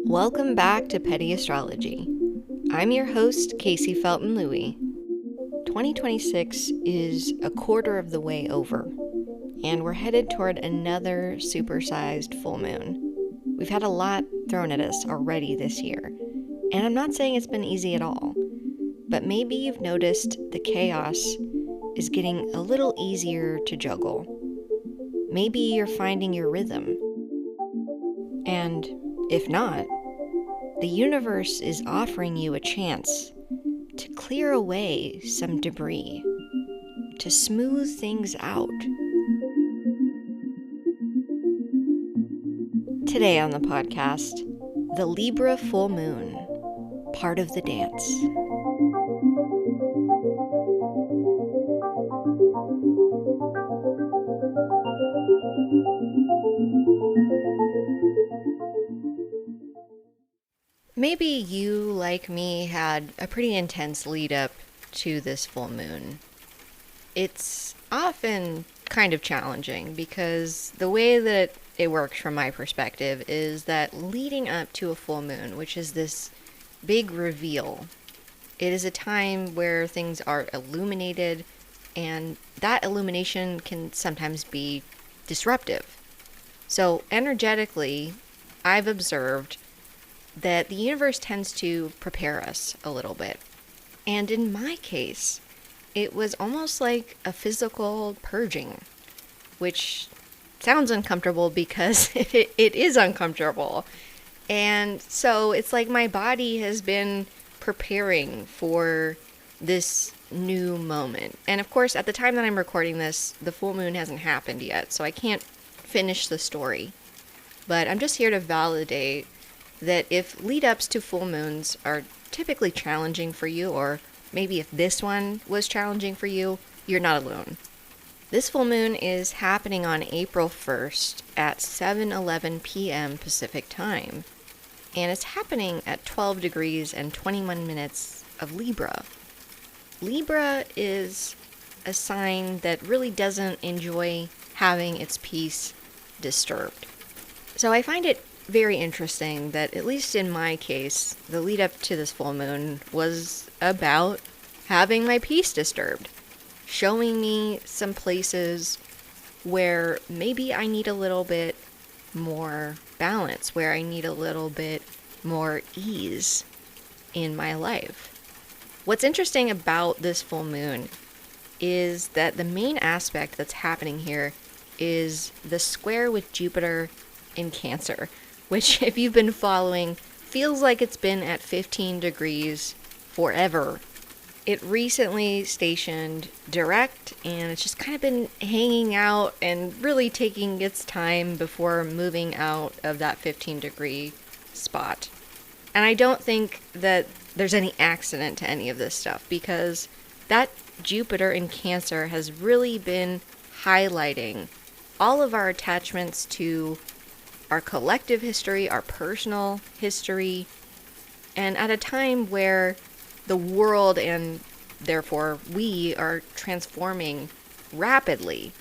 Welcome back to Petty Astrology. I'm your host, Kaycee Felton-Lui. 2026 is a quarter of the way over, and we're headed toward another supersized full moon. We've had a lot thrown at us already this year, and I'm not saying it's been easy at all, but maybe you've noticed the chaos is getting a little easier to juggle. Maybe you're finding your rhythm. And if not, the universe is offering you a chance to clear away some debris, to smooth things out. Today on the podcast, the Libra full moon, part of the dance. Maybe you, like me, had a pretty intense lead up to this full moon. It's often kind of challenging because the way that it works from my perspective is that leading up to a full moon, which is this big reveal, it is a time where things are illuminated, and that illumination can sometimes be disruptive. So energetically, I've observed that the universe tends to prepare us a little bit. And in my case, it was almost like a physical purging, which sounds uncomfortable because it is uncomfortable. And so it's like my body has been preparing for this new moment. And of course, at the time that I'm recording this, the full moon hasn't happened yet, so I can't finish the story. But I'm just here to validate that if lead-ups to full moons are typically challenging for you, or maybe if this one was challenging for you, you're not alone. This full moon is happening on April 1st at 7:11 p.m. Pacific time, and it's happening at 12 degrees and 21 minutes of Libra. Libra is a sign that really doesn't enjoy having its peace disturbed. So I find it very interesting that, at least in my case, the lead up to this full moon was about having my peace disturbed, showing me some places where maybe I need a little bit more balance, where I need a little bit more ease in my life. What's interesting about this full moon is that the main aspect that's happening here is the square with Jupiter in Cancer, which, if you've been following, feels like it's been at 15 degrees forever. It recently stationed direct, and it's just kind of been hanging out and really taking its time before moving out of that 15-degree spot. And I don't think that there's any accident to any of this stuff, because that Jupiter in Cancer has really been highlighting all of our attachments to our collective history, our personal history, and at a time where the world and therefore we are transforming rapidly,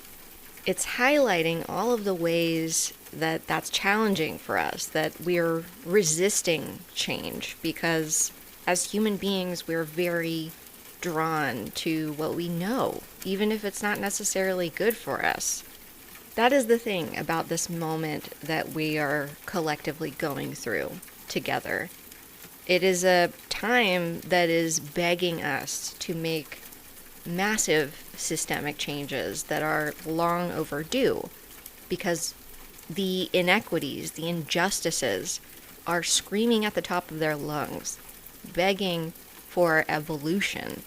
it's highlighting all of the ways that that's challenging for us, that we're resisting change, because as human beings, we're very drawn to what we know, even if it's not necessarily good for us. That is the thing about this moment that we are collectively going through together. It is a time that is begging us to make massive systemic changes that are long overdue, because the inequities, the injustices are screaming at the top of their lungs, begging for evolution.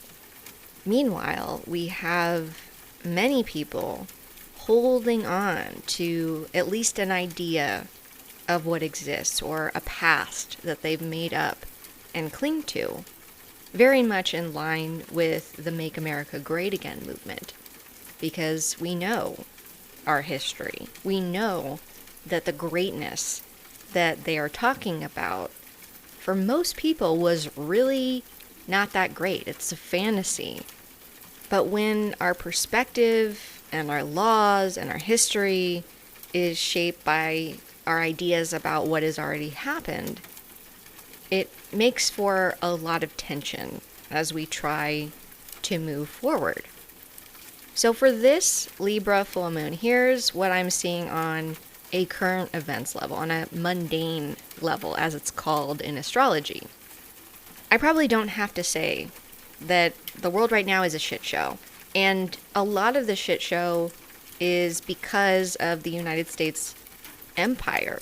Meanwhile, we have many people holding on to at least an idea of what exists, or a past that they've made up and cling to, very much in line with the Make America Great Again movement, because we know our history. We know that the greatness that they are talking about, for most people, was really not that great. It's a fantasy. But when our perspective and our laws and our history is shaped by our ideas about what has already happened, it makes for a lot of tension as we try to move forward. So for this Libra full moon, here's what I'm seeing on a current events level, on a mundane level, as it's called in astrology. I probably don't have to say that the world right now is a shit show. And a lot of the shit show is because of the United States empire.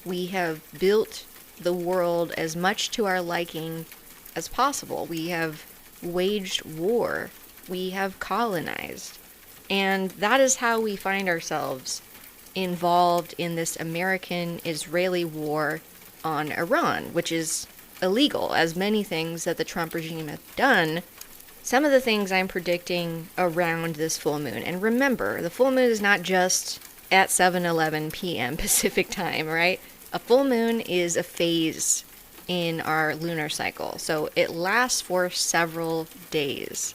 We have built the world as much to our liking as possible. We have waged war. We have colonized. And that is how we find ourselves involved in this American-Israeli war on Iran, which is illegal, as many things that the Trump regime has done. Some of the things I'm predicting around this full moon. And remember, the full moon is not just at 7:11 p.m. Pacific time, right? A full moon is a phase in our lunar cycle, so it lasts for several days.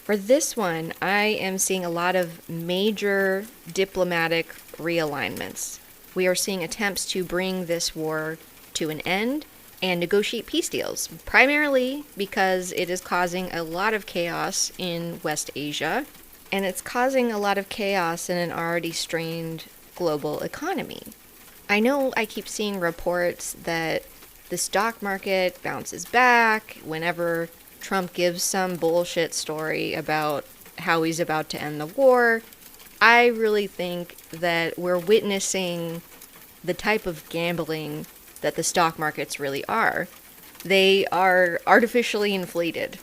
For this one, I am seeing a lot of major diplomatic realignments. We are seeing attempts to bring this war to an end and negotiate peace deals, primarily because it is causing a lot of chaos in West Asia, and it's causing a lot of chaos in an already strained global economy. I know I keep seeing reports that the stock market bounces back whenever Trump gives some bullshit story about how he's about to end the war. I really think that we're witnessing the type of gambling that the stock markets really are. They are artificially inflated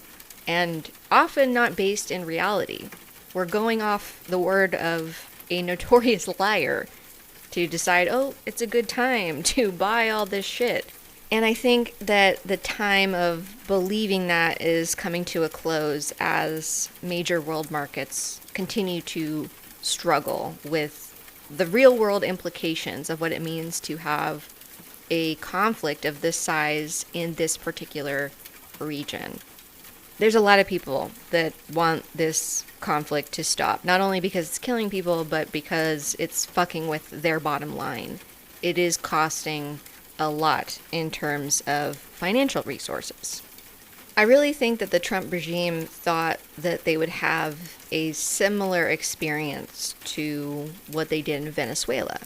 and often not based in reality. We're going off the word of a notorious liar to decide, oh, it's a good time to buy all this shit. And I think that the time of believing that is coming to a close as major world markets continue to struggle with the real world implications of what it means to have a conflict of this size in this particular region. There's a lot of people that want this conflict to stop, not only because it's killing people, but because it's fucking with their bottom line. It is costing a lot in terms of financial resources. I really think that the Trump regime thought that they would have a similar experience to what they did in Venezuela,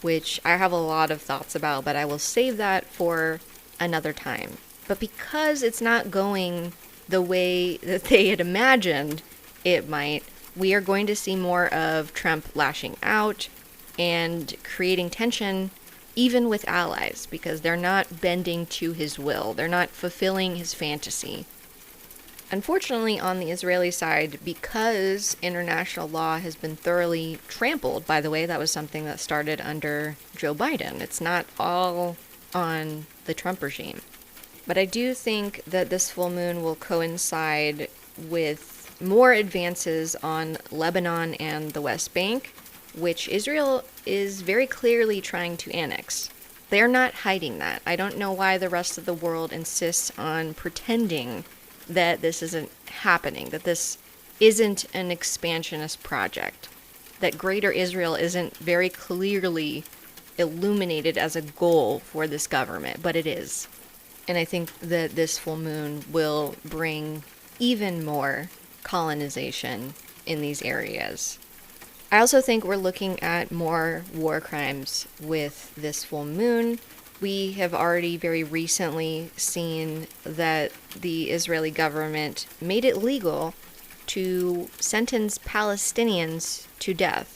which I have a lot of thoughts about, but I will save that for another time. But because it's not going the way that they had imagined it might, we are going to see more of Trump lashing out and creating tension even with allies, because they're not bending to his will. They're not fulfilling his fantasy. Unfortunately, on the Israeli side, because international law has been thoroughly trampled, by the way, that was something that started under Joe Biden. It's not all on the Trump regime. But I do think that this full moon will coincide with more advances on Lebanon and the West Bank, which Israel is very clearly trying to annex. They're not hiding that. I don't know why the rest of the world insists on pretending that this isn't happening, that this isn't an expansionist project, that Greater Israel isn't very clearly illuminated as a goal for this government, but it is. And I think that this full moon will bring even more colonization in these areas. I also think we're looking at more war crimes with this full moon. We have already very recently seen that the Israeli government made it legal to sentence Palestinians to death.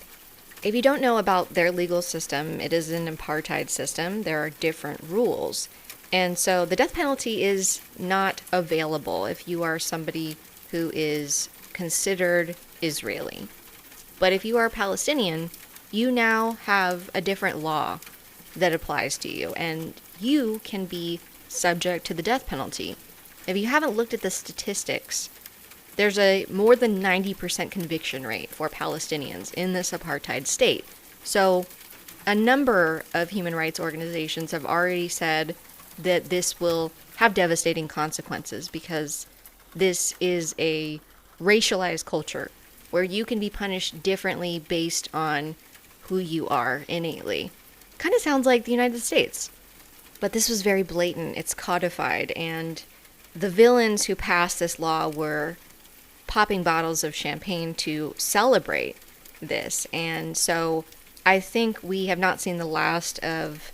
If you don't know about their legal system, it is an apartheid system. There are different rules. And so the death penalty is not available if you are somebody who is considered Israeli. But if you are Palestinian, you now have a different law that applies to you, and you can be subject to the death penalty. If you haven't looked at the statistics, there's a more than 90% conviction rate for Palestinians in this apartheid state. So a number of human rights organizations have already said that this will have devastating consequences because this is a racialized culture where you can be punished differently based on who you are innately. Kind of sounds like the United States. But this was very blatant. It's codified. And the villains who passed this law were popping bottles of champagne to celebrate this. And so I think we have not seen the last of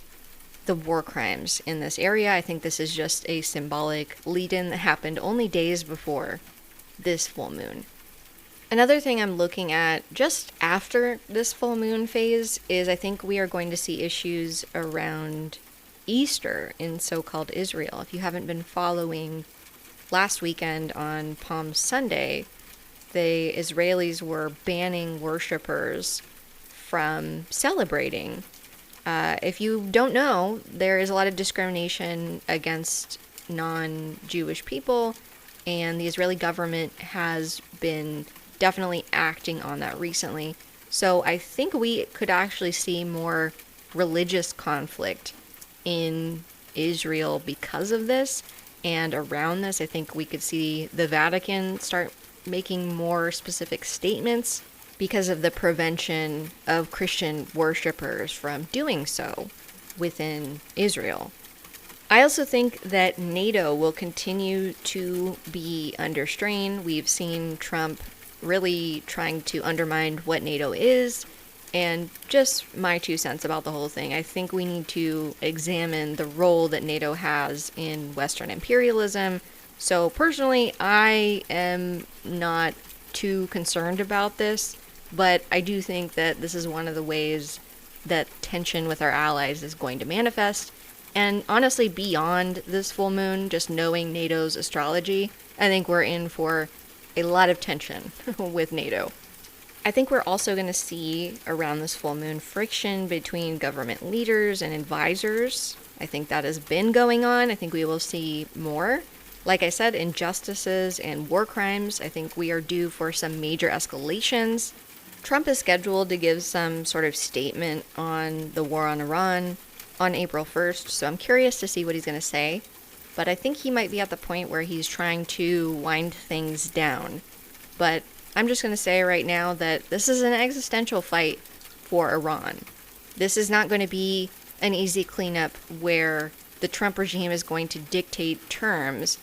the war crimes in this area. I think this is just a symbolic lead-in that happened only days before this full moon. Another thing I'm looking at just after this full moon phase is I think we are going to see issues around Easter in so-called Israel. If you haven't been following, last weekend on Palm Sunday, the Israelis were banning worshipers from celebrating. If you don't know, there is a lot of discrimination against non-Jewish people, and the Israeli government has been definitely acting on that recently. So I think we could actually see more religious conflict in Israel because of this. And around this, I think we could see the Vatican start making more specific statements because of the prevention of Christian worshipers from doing so within Israel. I also think that NATO will continue to be under strain. We've seen Trump really trying to undermine what NATO is, and just my 2 cents about the whole thing. I think we need to examine the role that NATO has in Western imperialism. So personally, I am not too concerned about this, but I do think that this is one of the ways that tension with our allies is going to manifest. And honestly, beyond this full moon, just knowing NATO's astrology, I think we're in for a lot of tension with NATO. I think we're also going to see around this full moon friction between government leaders and advisors. I think that has been going on. I think we will see more. Like I said, injustices and war crimes, I think we are due for some major escalations. Trump is scheduled to give some sort of statement on the war on Iran on April 1st, so I'm curious to see what he's going to say. But I think he might be at the point where he's trying to wind things down. But I'm just going to say right now that this is an existential fight for Iran. This is not going to be an easy cleanup where the Trump regime is going to dictate terms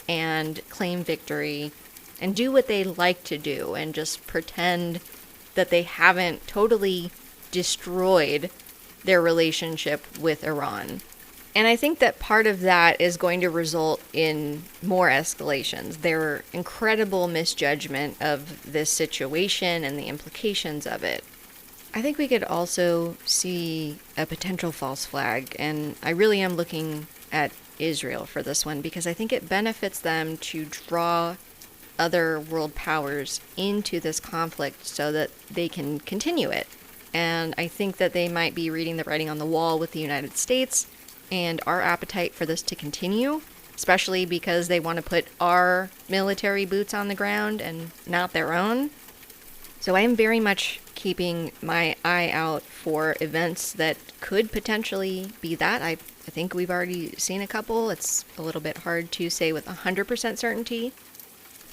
and claim victory and do what they like to do and just pretend that they haven't totally destroyed their relationship with Iran. And I think that part of that is going to result in more escalations. Their incredible misjudgment of this situation and the implications of it. I think we could also see a potential false flag, and I really am looking at Israel for this one because I think it benefits them to draw other world powers into this conflict so that they can continue it. And I think that they might be reading the writing on the wall with the United States and our appetite for this to continue, especially because they want to put our military boots on the ground and not their own. So I am very much keeping my eye out for events that could potentially be that. I think we've already seen a couple. It's a little bit hard to say with 100% certainty.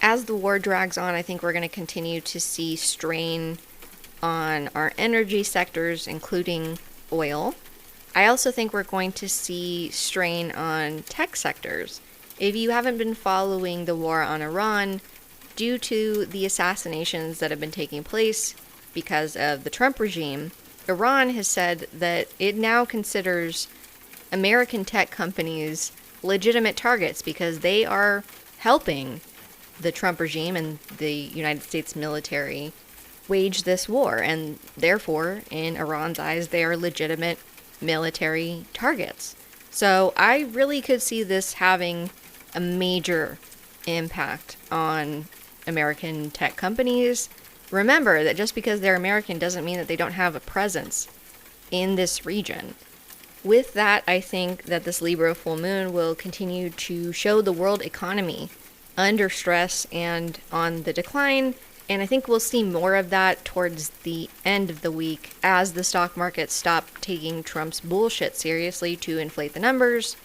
As the war drags on, I think we're going to continue to see strain on our energy sectors, including oil. I also think we're going to see strain on tech sectors. If you haven't been following the war on Iran, due to the assassinations that have been taking place because of the Trump regime, Iran has said that it now considers American tech companies legitimate targets because they are helping the Trump regime and the United States military wage this war, and therefore, in Iran's eyes, they are legitimate military targets. So I really could see this having a major impact on American tech companies. Remember that just because they're American doesn't mean that they don't have a presence in this region. With that, I think that this Libra full moon will continue to show the world economy under stress and on the decline. And I think we'll see more of that towards the end of the week as the stock market stop taking Trump's bullshit seriously to inflate the numbers.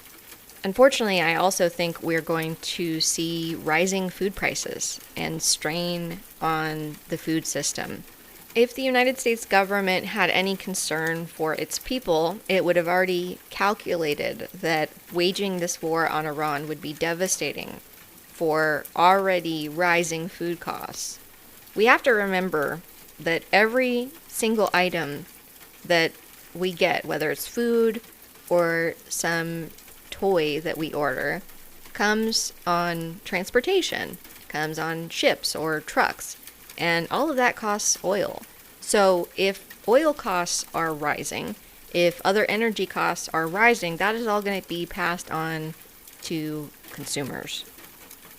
Unfortunately, I also think we're going to see rising food prices and strain on the food system. If the United States government had any concern for its people, it would have already calculated that waging this war on Iran would be devastating for already rising food costs. We have to remember that every single item that we get, whether it's food or some toy that we order, comes on transportation, comes on ships or trucks, and all of that costs oil. So if oil costs are rising, if other energy costs are rising, that is all going to be passed on to consumers.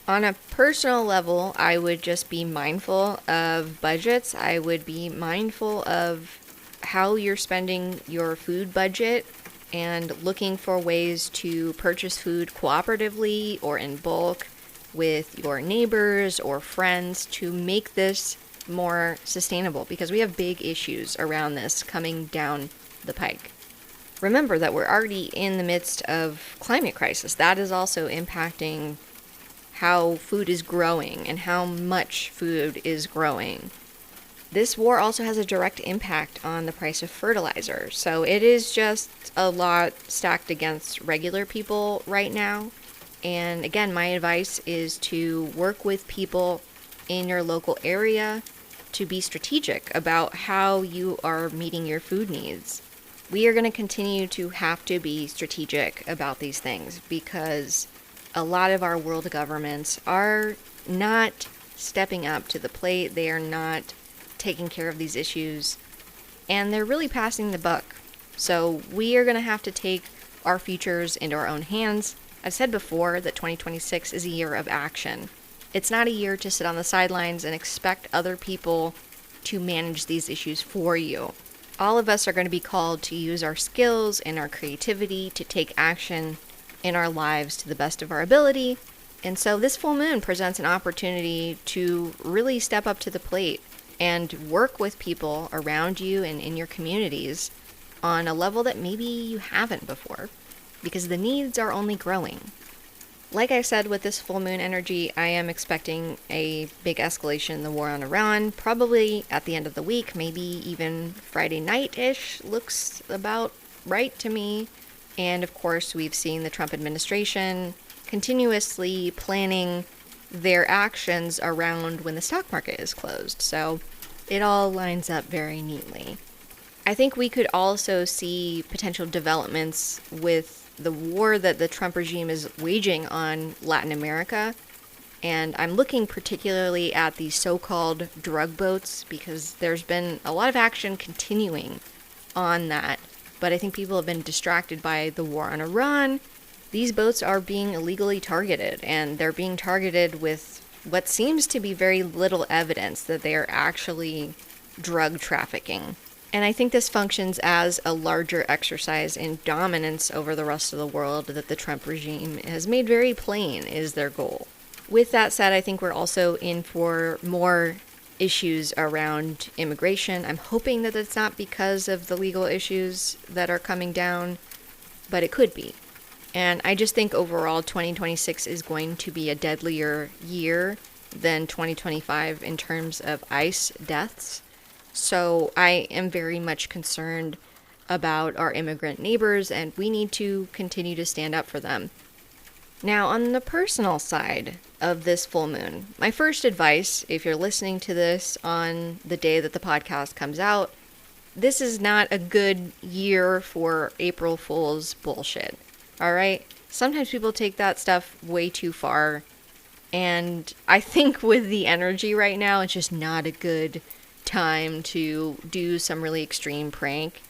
On a personal level, I would just be mindful of budgets. I would be mindful of how you're spending your food budget and looking for ways to purchase food cooperatively or in bulk with your neighbors or friends to make this more sustainable, because we have big issues around this coming down the pike. Remember that we're already in the midst of climate crisis. That is also impacting how food is growing and how much food is growing. This war also has a direct impact on the price of fertilizer. So it is just a lot stacked against regular people right now. And again, my advice is to work with people in your local area to be strategic about how you are meeting your food needs. We are going to continue to have to be strategic about these things because a lot of our world governments are not stepping up to the plate. They are not taking care of these issues, and they're really passing the buck. So we are going to have to take our futures into our own hands. I've said before that 2026 is a year of action. It's not a year to sit on the sidelines and expect other people to manage these issues for you. All of us are going to be called to use our skills and our creativity to take action in our lives to the best of our ability. And so this full moon presents an opportunity to really step up to the plate and work with people around you and in your communities on a level that maybe you haven't before, because the needs are only growing. Like I said, with this full moon energy, I am expecting a big escalation in the war on Iran, probably at the end of the week, maybe even Friday night-ish looks about right to me. And of course, we've seen the Trump administration continuously planning their actions around when the stock market is closed. So it all lines up very neatly. I think we could also see potential developments with the war that the Trump regime is waging on Latin America. And I'm looking particularly at the so-called drug boats, because there's been a lot of action continuing on that. But I think people have been distracted by the war on Iran. These boats are being illegally targeted, and they're being targeted with what seems to be very little evidence that they are actually drug trafficking. And I think this functions as a larger exercise in dominance over the rest of the world that the Trump regime has made very plain is their goal. With that said, I think we're also in for more issues around immigration. I'm hoping that it's not because of the legal issues that are coming down, but it could be. And I just think overall 2026 is going to be a deadlier year than 2025 in terms of ICE deaths. So I am very much concerned about our immigrant neighbors, and we need to continue to stand up for them. Now, on the personal side of this full moon, my first advice, if you're listening to this on the day that the podcast comes out, this is not a good year for April Fool's bullshit. All right? Sometimes people take that stuff way too far. And I think with the energy right now, it's just not a good time to do some really extreme prank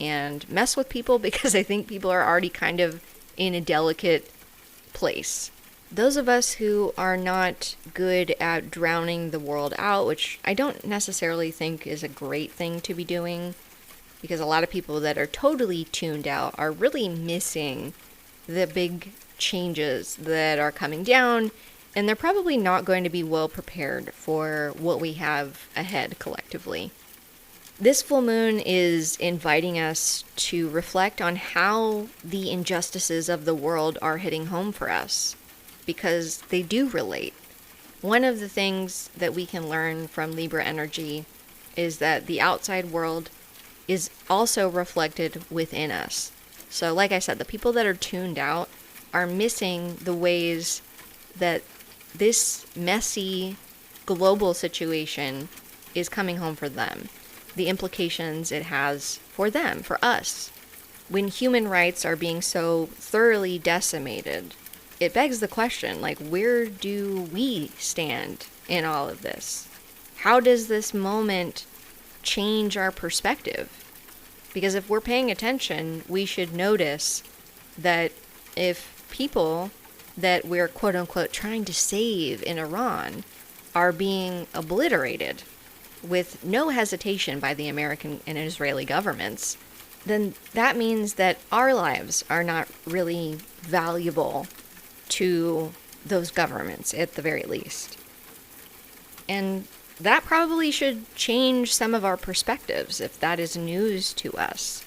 and mess with people, because I think people are already kind of in a delicate place. Those of us who are not good at drowning the world out, which I don't necessarily think is a great thing to be doing, because a lot of people that are totally tuned out are really missing the big changes that are coming down, and they're probably not going to be well prepared for what we have ahead collectively. This full moon is inviting us to reflect on how the injustices of the world are hitting home for us, because they do relate. One of the things that we can learn from Libra energy is that the outside world is also reflected within us. So like I said, the people that are tuned out are missing the ways that this messy global situation is coming home for them, the implications it has for them, for us. When human rights are being so thoroughly decimated, it begs the question, like, where do we stand in all of this? How does this moment change our perspective? Because if we're paying attention, we should notice that if people that we're quote unquote trying to save in Iran are being obliterated with no hesitation by the American and Israeli governments, then that means that our lives are not really valuable to those governments at the very least. And that probably should change some of our perspectives if that is news to us.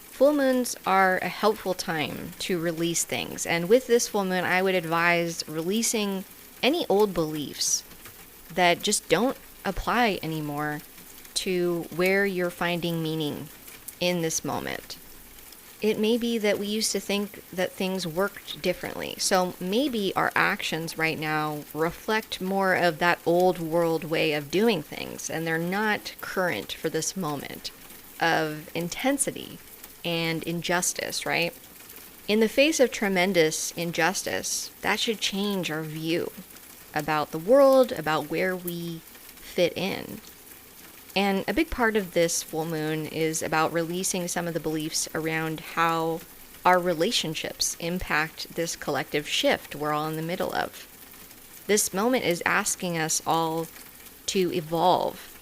Full moons are a helpful time to release things, and with this full moon, I would advise releasing any old beliefs that just don't apply anymore to where you're finding meaning in this moment. It may be that we used to think that things worked differently. So maybe our actions right now reflect more of that old world way of doing things, and they're not current for this moment of intensity and injustice, right? In the face of tremendous injustice, that should change our view about the world, about where we fit in. And a big part of this full moon is about releasing some of the beliefs around how our relationships impact this collective shift we're all in the middle of. This moment is asking us all to evolve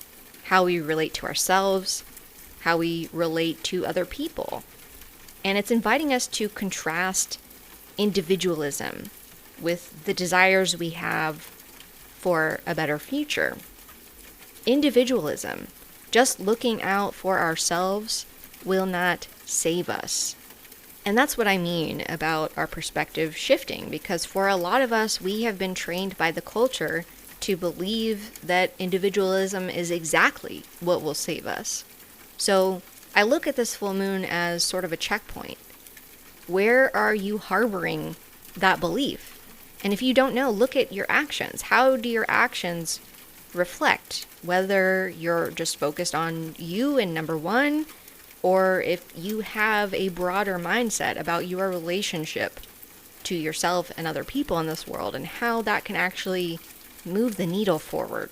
how we relate to ourselves, how we relate to other people. And it's inviting us to contrast individualism with the desires we have for a better future. Individualism, just looking out for ourselves, will not save us. And that's what I mean about our perspective shifting, because for a lot of us, we have been trained by the culture to believe that individualism is exactly what will save us. So I look at this full moon as sort of a checkpoint. Where are you harboring that belief? And if you don't know, look at your actions. How do your actions reflect whether you're just focused on you and number one, or if you have a broader mindset about your relationship to yourself and other people in this world and how that can actually move the needle forward.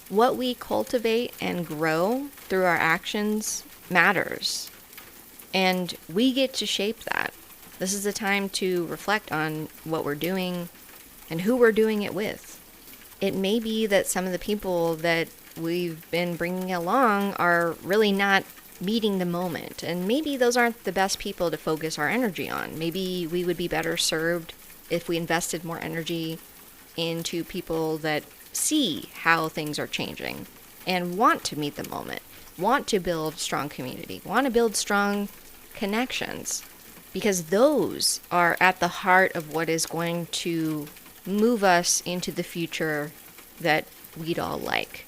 What we cultivate and grow through our actions matters, and we get to shape that. This is the time to reflect on what we're doing and who we're doing it with. It may be that some of the people that we've been bringing along are really not meeting the moment, and maybe those aren't the best people to focus our energy on. Maybe we would be better served if we invested more energy into people that see how things are changing and want to meet the moment, want to build strong community, want to build strong connections, because those are at the heart of what is going to move us into the future that we'd all like.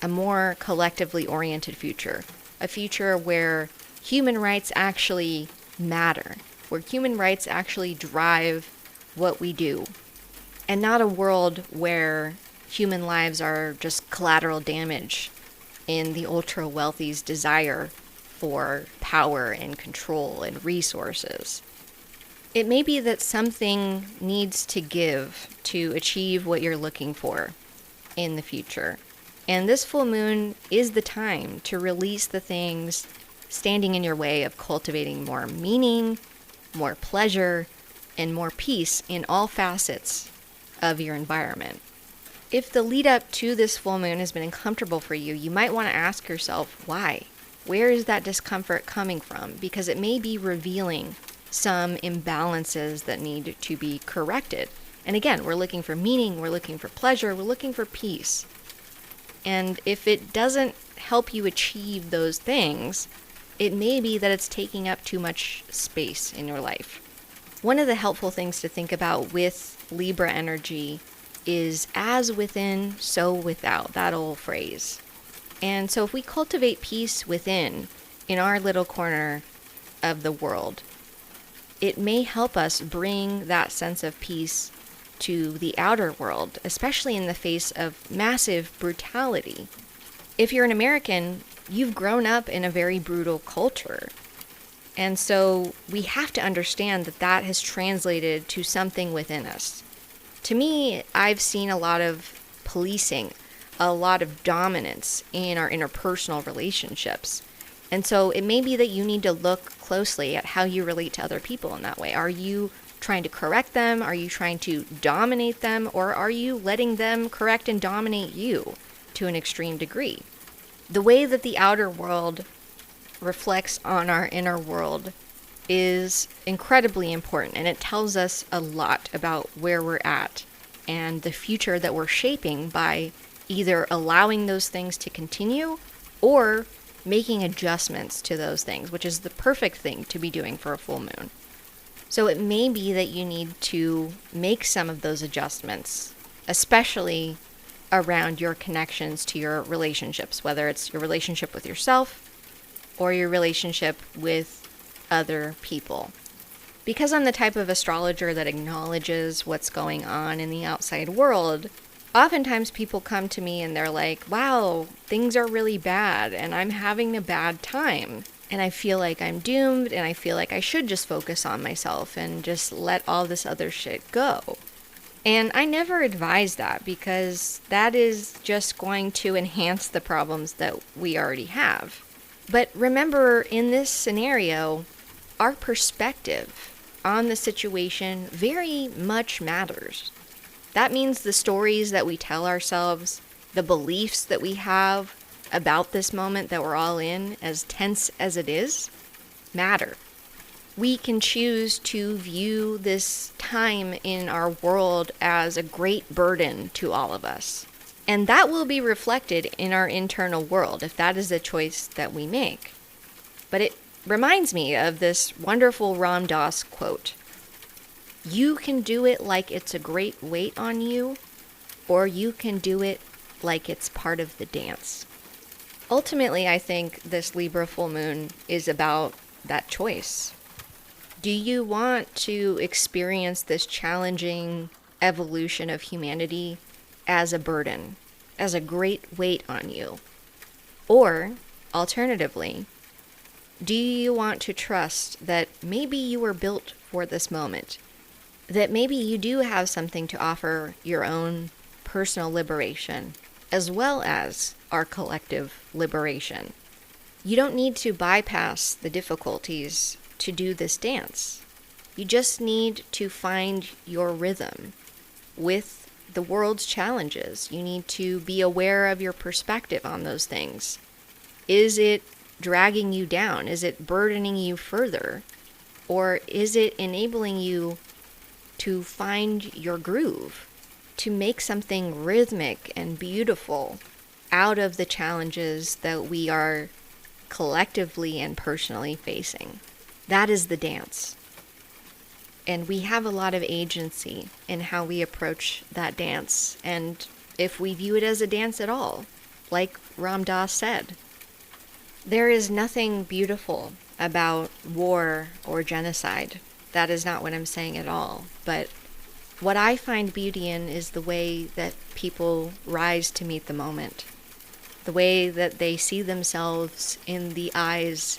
A more collectively oriented future. A future where human rights actually matter. Where human rights actually drive what we do. And not a world where human lives are just collateral damage in the ultra wealthy's desire for power and control and resources. It may be that something needs to give to achieve what you're looking for in the future. And this full moon is the time to release the things standing in your way of cultivating more meaning, more pleasure, and more peace in all facets of your environment. If the lead up to this full moon has been uncomfortable for you, you might want to ask yourself, why? Where is that discomfort coming from? Because it may be revealing some imbalances that need to be corrected. And again, we're looking for meaning, we're looking for pleasure, we're looking for peace. And if it doesn't help you achieve those things, it may be that it's taking up too much space in your life. One of the helpful things to think about with Libra energy is as within, so without, that old phrase. And so if we cultivate peace within, in our little corner of the world, it may help us bring that sense of peace to the outer world, especially in the face of massive brutality. If you're an American, you've grown up in a very brutal culture. And so we have to understand that that has translated to something within us. To me, I've seen a lot of policing, a lot of dominance in our interpersonal relationships. And so it may be that you need to look closely at how you relate to other people in that way. Are you trying to correct them? Are you trying to dominate them? Or are you letting them correct and dominate you to an extreme degree? The way that the outer world reflects on our inner world is incredibly important, and it tells us a lot about where we're at and the future that we're shaping by either allowing those things to continue or making adjustments to those things, which is the perfect thing to be doing for a full moon. So it may be that you need to make some of those adjustments, especially around your connections to your relationships, whether it's your relationship with yourself or your relationship with other people. Because I'm the type of astrologer that acknowledges what's going on in the outside world, oftentimes people come to me and they're like, wow, things are really bad and I'm having a bad time. And I feel like I'm doomed and I feel like I should just focus on myself and just let all this other shit go. And I never advise that, because that is just going to enhance the problems that we already have. But remember, in this scenario, our perspective on the situation very much matters. That means the stories that we tell ourselves, the beliefs that we have about this moment that we're all in, as tense as it is, matter. We can choose to view this time in our world as a great burden to all of us. And that will be reflected in our internal world if that is a choice that we make. But it reminds me of this wonderful Ram Dass quote. You can do it like it's a great weight on you, or you can do it like it's part of the dance. Ultimately, I think this Libra full moon is about that choice. Do you want to experience this challenging evolution of humanity as a burden, as a great weight on you? Or, alternatively, do you want to trust that maybe you were built for this moment? That maybe you do have something to offer your own personal liberation, as well as our collective liberation. You don't need to bypass the difficulties to do this dance. You just need to find your rhythm with the world's challenges. You need to be aware of your perspective on those things. Is it dragging you down? Is it burdening you further? Or is it enabling you to find your groove, to make something rhythmic and beautiful out of the challenges that we are collectively and personally facing? That is the dance. And we have a lot of agency in how we approach that dance, and if we view it as a dance at all, like Ram Dass said. There is nothing beautiful about war or genocide. That is not what I'm saying at all. But what I find beauty in is the way that people rise to meet the moment. The way that they see themselves in the eyes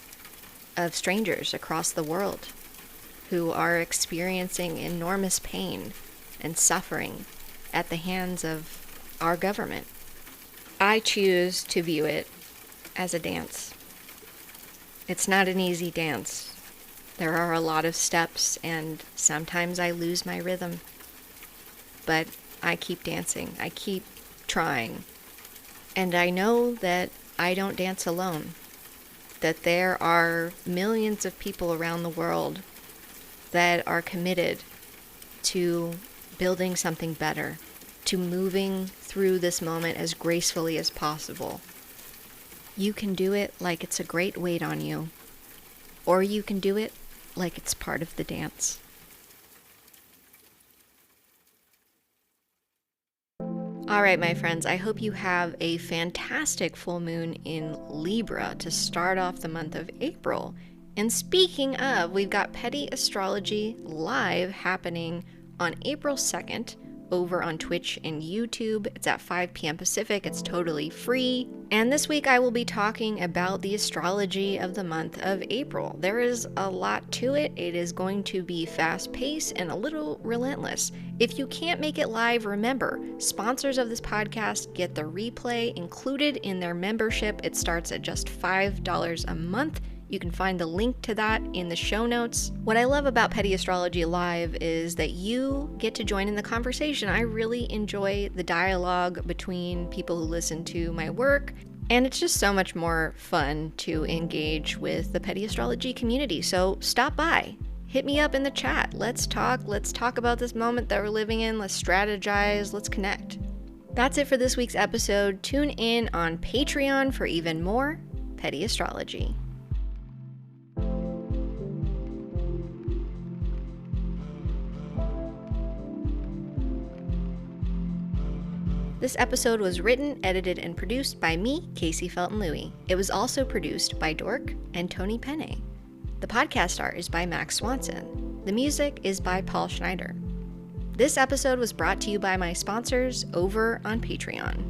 of strangers across the world who are experiencing enormous pain and suffering at the hands of our government. I choose to view it as a dance. It's not an easy dance. There are a lot of steps, and sometimes I lose my rhythm. But I keep dancing. I keep trying. And I know that I don't dance alone. That there are millions of people around the world that are committed to building something better, to moving through this moment as gracefully as possible. You can do it like it's a great weight on you, or you can do it like it's part of the dance. All right, my friends, I hope you have a fantastic full moon in Libra to start off the month of April. And speaking of, we've got Petty Astrology live happening on April 2nd over on Twitch and YouTube. It's at 5 p.m. Pacific. It's totally free. And this week I will be talking about the astrology of the month of April. There is a lot to it. It is going to be fast-paced and a little relentless. If you can't make it live, remember, sponsors of this podcast get the replay included in their membership. It starts at just $5 a month. You can find the link to that in the show notes. What I love about Petty Astrology Live is that you get to join in the conversation. I really enjoy the dialogue between people who listen to my work, and it's just so much more fun to engage with the Petty Astrology community. So stop by, hit me up in the chat. Let's talk about this moment that we're living in. Let's strategize, let's connect. That's it for this week's episode. Tune in on Patreon for even more Petty Astrology. This episode was written, edited, and produced by me, Kaycee Felton-Lui. It was also produced by Dork and Tony Penne. The podcast art is by Max Swanson. The music is by Paul Schneider. This episode was brought to you by my sponsors over on Patreon.